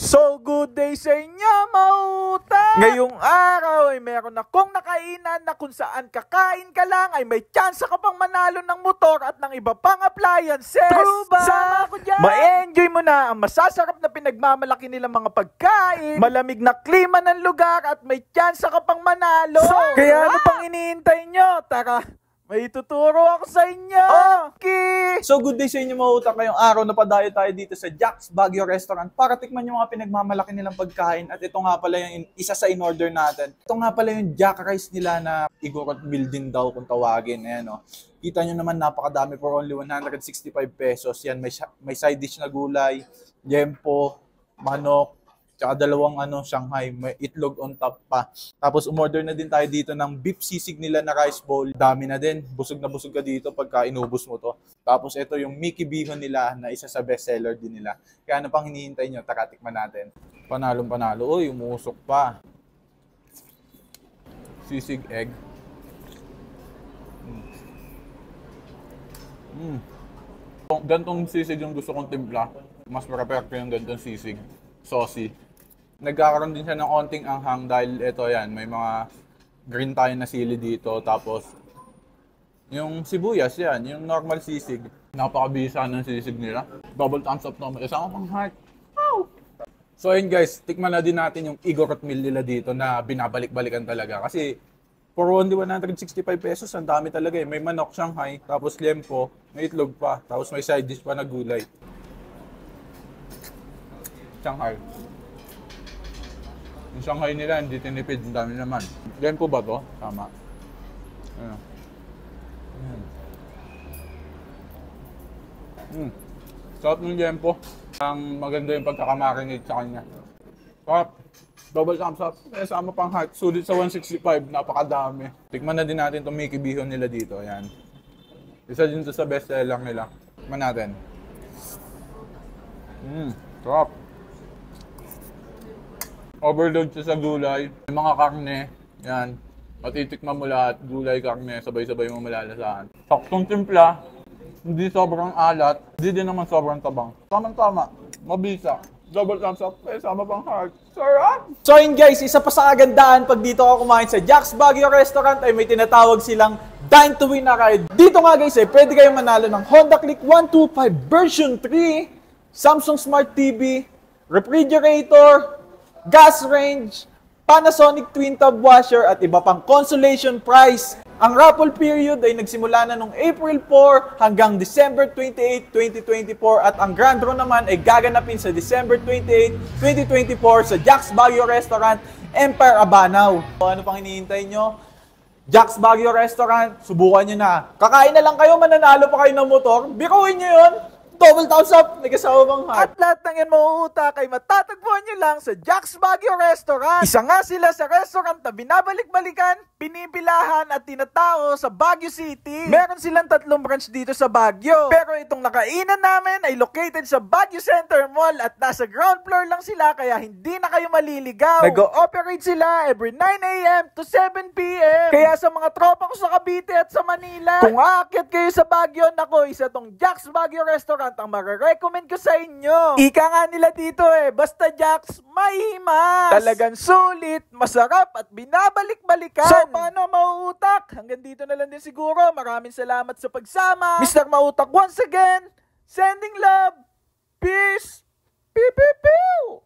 So good day sa inyo, mauta! Ngayong araw ay meron akong nakainan na kung saan kakain ka lang ay may chance ka pang manalo ng motor at ng iba pang appliances. True ba? Sama ko dyan! Ma-enjoy mo na ang masasarap na pinagmamalaki nilang mga pagkain, malamig na klima ng lugar at may chance ka pang manalo. Kaya ano pang iniintay nyo? Tara! May tuturo ako sa inyo! Okay! So good day sa inyo mga utak. Ngayong araw na padayo tayo dito sa Jack's Baguio Restaurant para tikman yung mga pinagmamalaki nilang pagkain. At ito nga pala yung isa sa in-order natin. Ito nga pala yung Jack Rice nila na igorot meal din daw kung tawagin. Ayan, oh. Kita nyo naman napakadami for only 165 pesos. Yan, may side dish na gulay, yempo, manok, tsaka dalawang Shanghai, may itlog on top pa. Tapos umorder na din tayo dito ng beef sisig nila na rice bowl. Dami na din. Busog na busog ka dito pagka inubos mo to. Tapos ito yung Mickey Bihon nila na isa sa bestseller din nila. Kaya ano pang hinihintay nyo? Tara, tikman natin. Panalong panalo. Uy, umusok pa. Sisig egg. Gantong sisig yung gusto kong timpla. Mas perfecto yung gantong sisig. Saucy. Nagkakaroon din siya ng onting anghang dahil ito yan, may mga green tayo na sili dito. Tapos, yung sibuyas yan, yung normal sisig. Napakabisa ng sisig nila. Double thumbs up naman. Isang pang heart. Wow! So ayun guys, tikman na din natin yung igorot meal nila dito na binabalik-balikan talaga. Kasi, for only 165 pesos, ang dami talaga eh. May manok, Shanghai, tapos liempo, may itlog pa, tapos may side dish pa na gulay. Shanghai. Yung Shanghai nila, hindi tinipid. Ang dami naman. Liempo ba to? Tama. Ayan. Sarap ng liempo. Ang maganda yung pagkakamarinate sa kanya. Sarap. Double thumbs up. Sama pang heart. Sulit sa 165. Napakadami. Tikman na din natin itong Mickey Bihon nila dito. Ayan. Isa din sa best seller nila. Tikman natin. Sarap. Overload siya sa gulay. May mga karne. Yan. Matitikman mo lahat. Gulay, karne. Sabay-sabay mo malalasahan. Saktong timpla. Hindi sobrang alat. Hindi din naman sobrang tabang. Tamang-tama. Mabisa. Double thumbs up. Sama pang heart. Sarap! So yun guys, isa pa sa kagandahan pag dito ako kumain sa Jack's Baguio Restaurant ay may tinatawag silang Dine to Win na ride. Dito nga guys pwede kayong manalo ng Honda Click 125 version 3, Samsung Smart TV, refrigerator, gas range, Panasonic Twin Tub Washer at iba pang consolation prize. Ang raffle period ay nagsimula na noong April 4 hanggang December 28, 2024 at ang grand draw naman ay gaganapin sa December 28, 2024 sa Jack's Baguio Restaurant, Empire Abanaw. So, ano pang hinihintay nyo? Jack's Baguio Restaurant, subukan nyo na. Kakain na lang kayo, mananalo pa kayo ng motor. Biruin nyo yun! Double thumbs up! May kasama bang heart? At lahat ng yan mauutak ay matatagpuan nyo lang sa Jack's Baguio Restaurant. Isa nga sila sa restaurant na binabalik-balikan, pinipilahan at tinatao sa Baguio City. Meron silang 3 branch dito sa Baguio. Pero itong nakainan namin ay located sa Baguio Center Mall at nasa ground floor lang sila kaya hindi na kayo maliligaw. Nag-ooperate sila every 9 a.m. to 7 p.m. Kaya sa mga tropa ko sa Cavite at sa Manila, kung aakyat kayo sa Baguio, nako, isa tong Jack's Baguio Restaurant ang marirecommend ko sa inyo. Ika nga nila dito basta Jack's, mahimas. Talagang sulit, masarap at binabalik-balikan. So paano mauutak? Hanggang dito na lang din siguro. Maraming salamat sa pagsama. Mr. Mautak once again, sending love, peace, pew pew pew.